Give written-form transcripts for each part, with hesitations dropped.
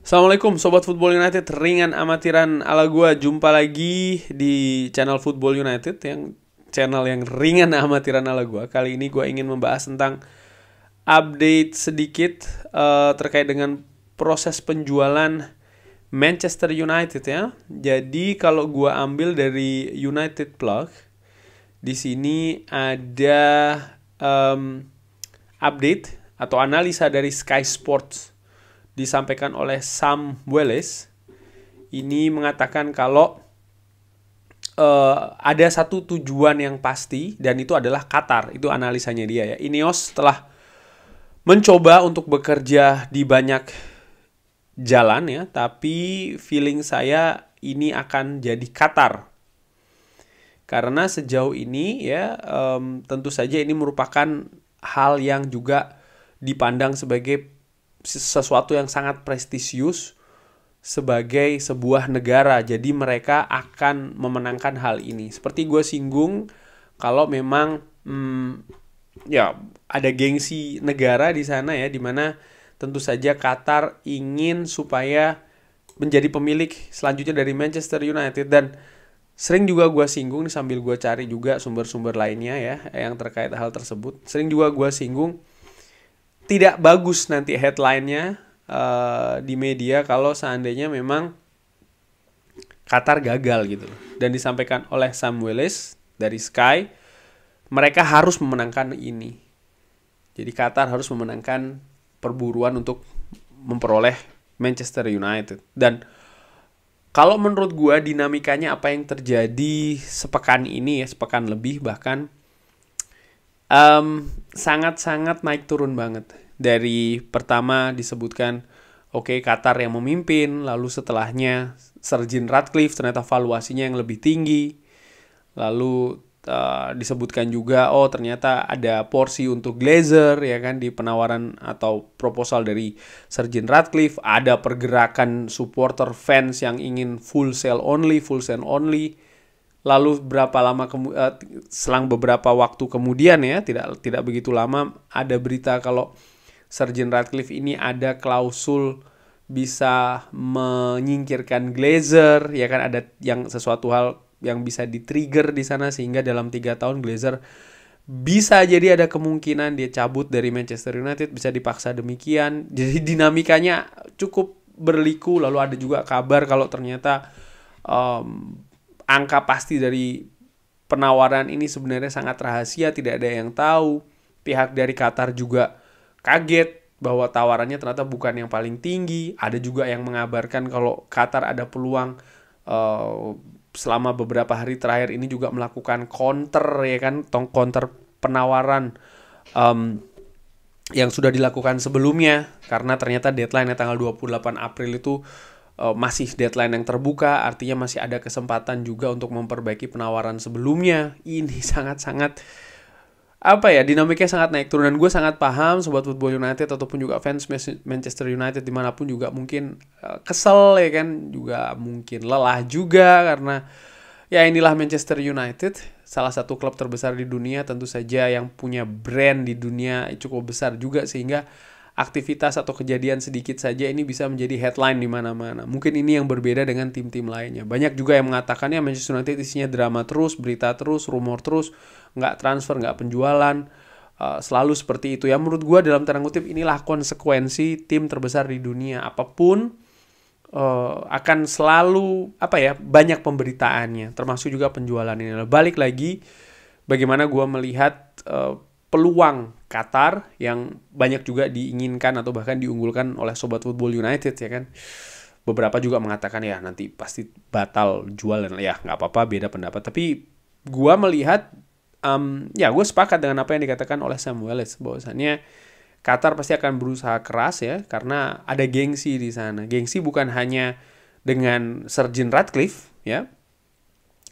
Assalamualaikum Sobat Football United, ringan amatiran ala gua. Jumpa lagi di channel Football United, channel yang ringan amatiran ala gua. Kali ini gua ingin membahas tentang update sedikit terkait dengan proses penjualan Manchester United ya. Jadi kalau gua ambil dari United Plug, di sini ada update atau analisa dari Sky Sports disampaikan oleh Sam Welles. Ini mengatakan kalau ada satu tujuan yang pasti, dan itu adalah Qatar. Itu analisanya dia ya. Ineos telah mencoba untuk bekerja di banyak jalan ya, tapi feeling saya ini akan jadi Qatar. Karena sejauh ini ya tentu saja ini merupakan hal yang juga dipandang sebagai sesuatu yang sangat prestisius sebagai sebuah negara. Jadi mereka akan memenangkan hal ini. Seperti gue singgung, kalau memang ya ada gengsi negara di sana ya, dimana tentu saja Qatar ingin supaya menjadi pemilik selanjutnya dari Manchester United. Dan sering juga gue singgung nih, sambil gue cari juga sumber-sumber lainnya ya yang terkait hal tersebut. Sering juga gue singgung, tidak bagus nanti headline-nya di media kalau seandainya memang Qatar gagal gitu. Dan disampaikan oleh Sam Welles dari Sky, mereka harus memenangkan ini. Jadi Qatar harus memenangkan perburuan untuk memperoleh Manchester United. Dan kalau menurut gua dinamikanya apa yang terjadi sepekan ini ya, sepekan lebih bahkan, sangat-sangat naik turun banget. Dari pertama disebutkan Qatar yang memimpin, lalu setelahnya Sir Jim Ratcliffe ternyata valuasinya yang lebih tinggi, lalu disebutkan juga ternyata ada porsi untuk Glazer ya kan di penawaran atau proposal dari Sir Jim Ratcliffe, ada pergerakan supporter fans yang ingin full sale only. Lalu selang beberapa waktu kemudian ya, tidak begitu lama, ada berita kalau Sir Jim Ratcliffe ini ada klausul bisa menyingkirkan Glazer ya kan, ada yang sesuatu hal yang bisa di-trigger di sana, sehingga dalam 3 tahun Glazer bisa jadi ada kemungkinan dia cabut dari Manchester United, bisa dipaksa demikian. Jadi dinamikanya cukup berliku. Lalu ada juga kabar kalau ternyata angka pasti dari penawaran ini sebenarnya sangat rahasia, tidak ada yang tahu. Pihak dari Qatar juga kaget bahwa tawarannya ternyata bukan yang paling tinggi. Ada juga yang mengabarkan kalau Qatar ada peluang selama beberapa hari terakhir ini juga melakukan counter ya kan, counter penawaran yang sudah dilakukan sebelumnya, karena ternyata deadline tanggal 28 April itu masih deadline yang terbuka, artinya masih ada kesempatan juga untuk memperbaiki penawaran sebelumnya. Ini sangat-sangat dinamikanya sangat naik turun, dan gue sangat paham Sobat Football United ataupun juga fans Manchester United dimanapun juga mungkin kesel ya kan, juga mungkin lelah juga, karena ya inilah Manchester United, salah satu klub terbesar di dunia, tentu saja yang punya brand di dunia cukup besar juga, sehingga aktivitas atau kejadian sedikit saja ini bisa menjadi headline di mana-mana. Mungkin ini yang berbeda dengan tim-tim lainnya. Banyak juga yang mengatakan ya Manchester United isinya drama terus, berita terus, rumor terus, nggak transfer, nggak penjualan, selalu seperti itu. Ya menurut gue dalam tanda kutip inilah konsekuensi tim terbesar di dunia. Apapun akan selalu banyak pemberitaannya, termasuk juga penjualan ini. Balik lagi, bagaimana gue melihat peluang Qatar yang banyak juga diinginkan atau bahkan diunggulkan oleh Sobat Football United ya kan. Beberapa juga mengatakan ya nanti pasti batal jual, dan ya nggak apa-apa, beda pendapat. Tapi gue melihat gue sepakat dengan apa yang dikatakan oleh Sam Welles, bahwasannya Qatar pasti akan berusaha keras ya, karena ada gengsi di sana. Gengsi bukan hanya dengan Sir Jim Ratcliffe ya,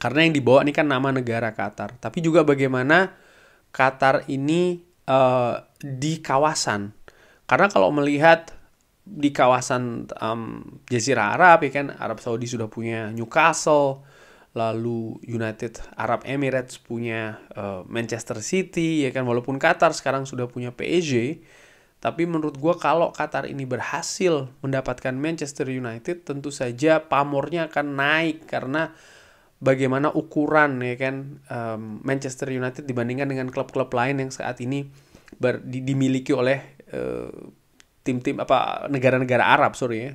karena yang dibawa ini kan nama negara Qatar, tapi juga bagaimana Qatar ini di kawasan. Karena kalau melihat di kawasan Jazirah Arab ya kan, Arab Saudi sudah punya Newcastle, lalu United Arab Emirates punya Manchester City ya kan, walaupun Qatar sekarang sudah punya PSG, Tapi menurut gue kalau Qatar ini berhasil mendapatkan Manchester United, tentu saja pamornya akan naik karena bagaimana ukuran ya kan Manchester United dibandingkan dengan klub-klub lain yang saat ini dimiliki oleh tim-tim negara-negara Arab, sorry ya.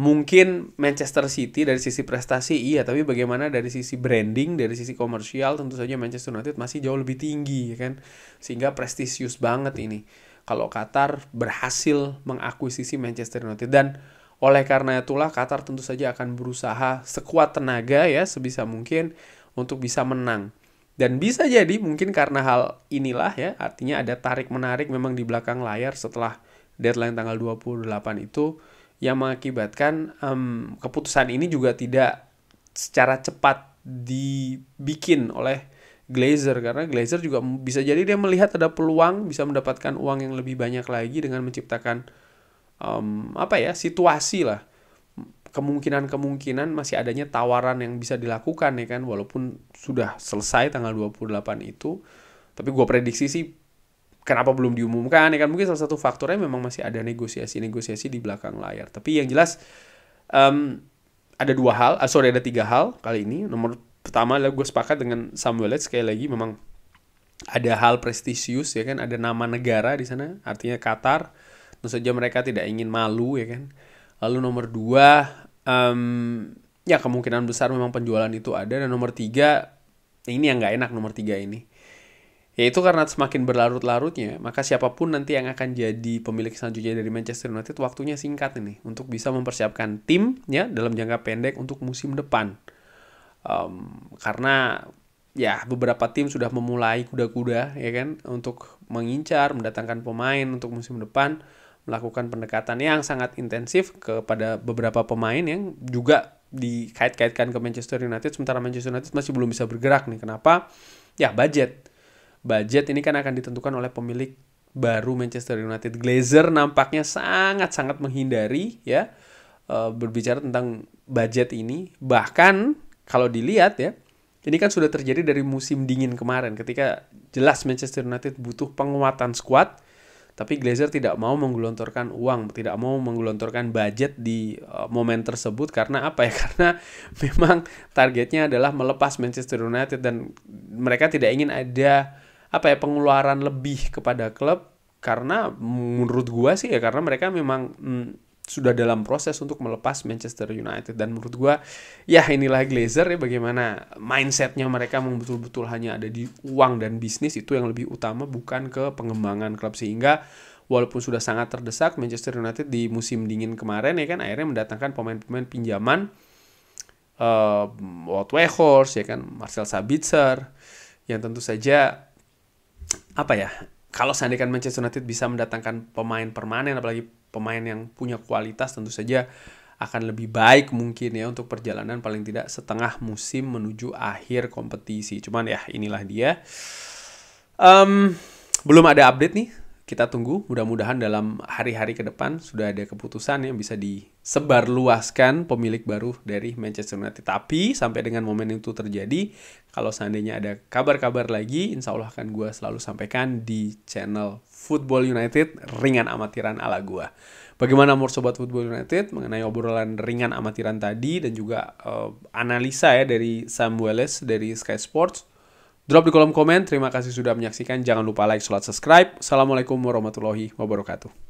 Mungkin Manchester City dari sisi prestasi iya, tapi bagaimana dari sisi branding, dari sisi komersial, tentu saja Manchester United masih jauh lebih tinggi ya kan. Sehingga prestisius banget ini kalau Qatar berhasil mengakuisisi Manchester United. Dan oleh karena itulah Qatar tentu saja akan berusaha sekuat tenaga ya sebisa mungkin untuk bisa menang. Dan bisa jadi mungkin karena hal inilah ya, artinya ada tarik-menarik memang di belakang layar setelah deadline tanggal 28 itu, yang mengakibatkan keputusan ini juga tidak secara cepat dibikin oleh Glazer, karena Glazer juga bisa jadi dia melihat ada peluang bisa mendapatkan uang yang lebih banyak lagi dengan menciptakan situasi lah, kemungkinan masih adanya tawaran yang bisa dilakukan ya kan, walaupun sudah selesai tanggal 28 itu. Tapi gue prediksi sih kenapa belum diumumkan ya kan, mungkin salah satu faktornya memang masih ada negosiasi di belakang layar. Tapi yang jelas ada tiga hal kali ini. Nomor pertama adalah gue sepakat dengan Samuel Eto'o, sekali lagi memang ada hal prestisius ya kan, ada nama negara di sana, artinya Qatar, tentu saja mereka tidak ingin malu ya kan. Lalu nomor dua, ya kemungkinan besar memang penjualan itu ada. Dan nomor tiga, ini yang nggak enak nomor tiga ini, yaitu karena semakin berlarut-larutnya, maka siapapun nanti yang akan jadi pemilik selanjutnya dari Manchester United, waktunya singkat ini untuk bisa mempersiapkan tim ya dalam jangka pendek untuk musim depan. Karena ya beberapa tim sudah memulai kuda-kuda ya kan untuk mengincar mendatangkan pemain untuk musim depan, melakukan pendekatan yang sangat intensif kepada beberapa pemain yang juga dikait-kaitkan ke Manchester United, sementara Manchester United masih belum bisa bergerak nih. Kenapa? Ya budget ini kan akan ditentukan oleh pemilik baru Manchester United. Glazer nampaknya sangat-sangat menghindari ya berbicara tentang budget ini. Bahkan kalau dilihat ya, ini kan sudah terjadi dari musim dingin kemarin ketika jelas Manchester United butuh penguatan skuad, tapi Glazer tidak mau menggelontorkan uang, tidak mau menggelontorkan budget di momen tersebut. Karena apa ya? Karena memang targetnya adalah melepas Manchester United dan mereka tidak ingin ada pengeluaran lebih kepada klub, karena menurut gua sih ya karena mereka memang sudah dalam proses untuk melepas Manchester United. Dan menurut gua ya inilah Glazer ya, bagaimana mindsetnya mereka betul-betul hanya ada di uang dan bisnis, itu yang lebih utama, bukan ke pengembangan klub. Sehingga walaupun sudah sangat terdesak, Manchester United di musim dingin kemarin ya kan akhirnya mendatangkan pemain-pemain pinjaman, Wout Weghorst ya kan, Marcel Sabitzer, yang tentu saja kalau seandainya Manchester United bisa mendatangkan pemain permanen, apalagi pemain yang punya kualitas, tentu saja akan lebih baik mungkin ya untuk perjalanan paling tidak setengah musim menuju akhir kompetisi. Cuman ya inilah dia, belum ada update nih, kita tunggu. Mudah-mudahan dalam hari-hari ke depan sudah ada keputusan yang bisa disebarluaskan pemilik baru dari Manchester United. Tapi sampai dengan momen itu terjadi, kalau seandainya ada kabar-kabar lagi, insya Allah akan gue selalu sampaikan di channel Football United, ringan amatiran ala gue. Bagaimana menurut Sobat Football United mengenai obrolan ringan amatiran tadi dan juga analisa ya dari Samuel Eto'o dari Sky Sports? Drop di kolom komen. Terima kasih sudah menyaksikan. Jangan lupa like, subscribe. Assalamualaikum warahmatullahi wabarakatuh.